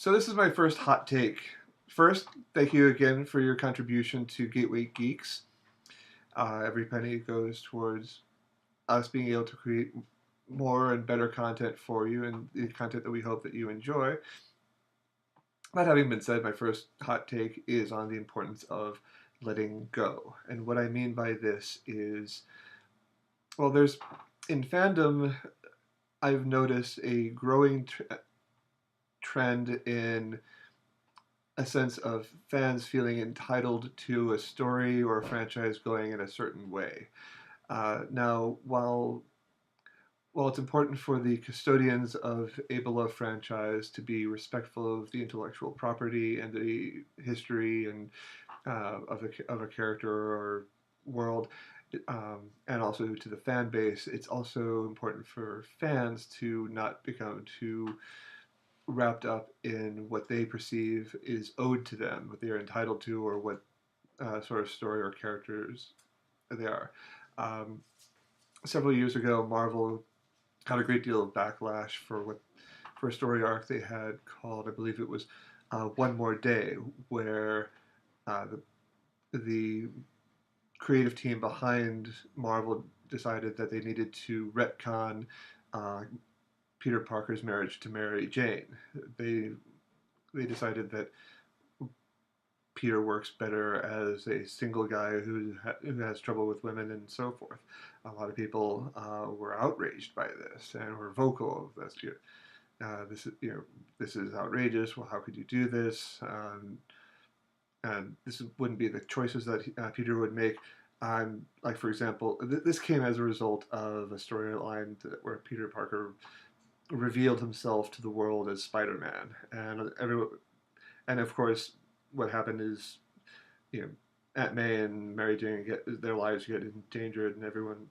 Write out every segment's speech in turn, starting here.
So this is my first hot take. First, thank you again for your contribution to Gateway Geeks. Every penny goes towards us being able to create more and better content for you and the content that we hope that you enjoy. That having been said, my first hot take is on the importance of letting go. And what I mean by this is, well, there's in fandom, I've noticed a growing trend in a sense of fans feeling entitled to a story or a franchise going in a certain way. Now, while it's important for the custodians of a beloved franchise to be respectful of the intellectual property and the history and of a character or world, and also to the fan base, it's also important for fans to not become too wrapped up in what they perceive is owed to them, what they are entitled to, or what sort of story or characters they are. Um, Several years ago, Marvel got a great deal of backlash for a story arc they had called, I believe it was One More Day, where the creative team behind Marvel decided that they needed to retcon uh, Peter Parker's marriage to Mary Jane. They they decided that Peter works better as a single guy who has trouble with women and so forth. A lot of people were outraged by this and were vocal of this. This is outrageous. Well, how could you do this? And this wouldn't be the choices that Peter would make. Like for example, this came as a result of a storyline where Peter Parker revealed himself to the world as Spider-Man, and everyone, and of course, what happened is, you know, Aunt May and Mary Jane get their lives get endangered, and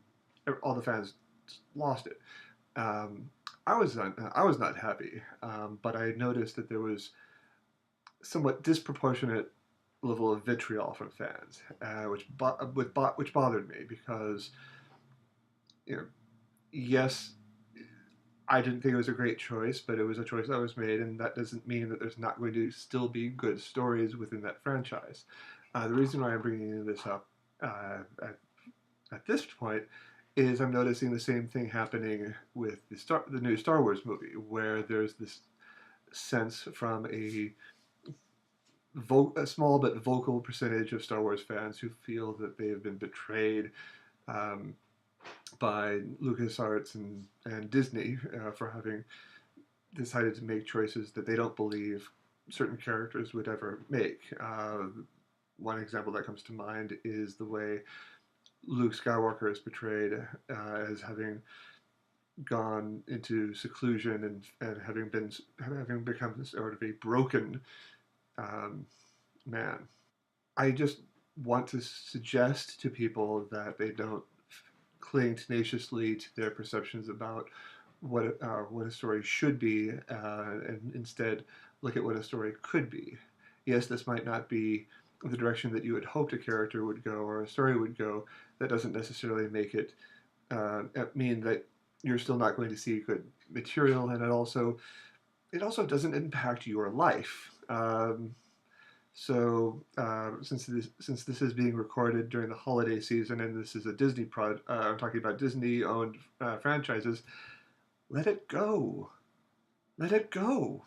all the fans lost it. Um, I was not happy, but I noticed that there was somewhat disproportionate level of vitriol from fans, which bothered me because, you know, yes, I didn't think it was a great choice, but it was a choice that was made, and that doesn't mean that there's not going to still be good stories within that franchise. The reason why I'm bringing this up at this point is I'm noticing the same thing happening with the new Star Wars movie, where there's this sense from a small but vocal percentage of Star Wars fans who feel that they have been betrayed um, by LucasArts and Disney for having decided to make choices that they don't believe certain characters would ever make. One example that comes to mind is the way Luke Skywalker is portrayed as having gone into seclusion and having become sort of a broken um, man. I just want to suggest to people that they don't cling tenaciously to their perceptions about what a story should be, and instead look at what a story could be. Yes, this might not be the direction that you had hoped a character would go or a story would go. That doesn't necessarily make it mean that you're still not going to see good material, and it also doesn't impact your life. Since this is being recorded during the holiday season and this is a I'm talking about Disney-owned franchises. Let it go. Let it go.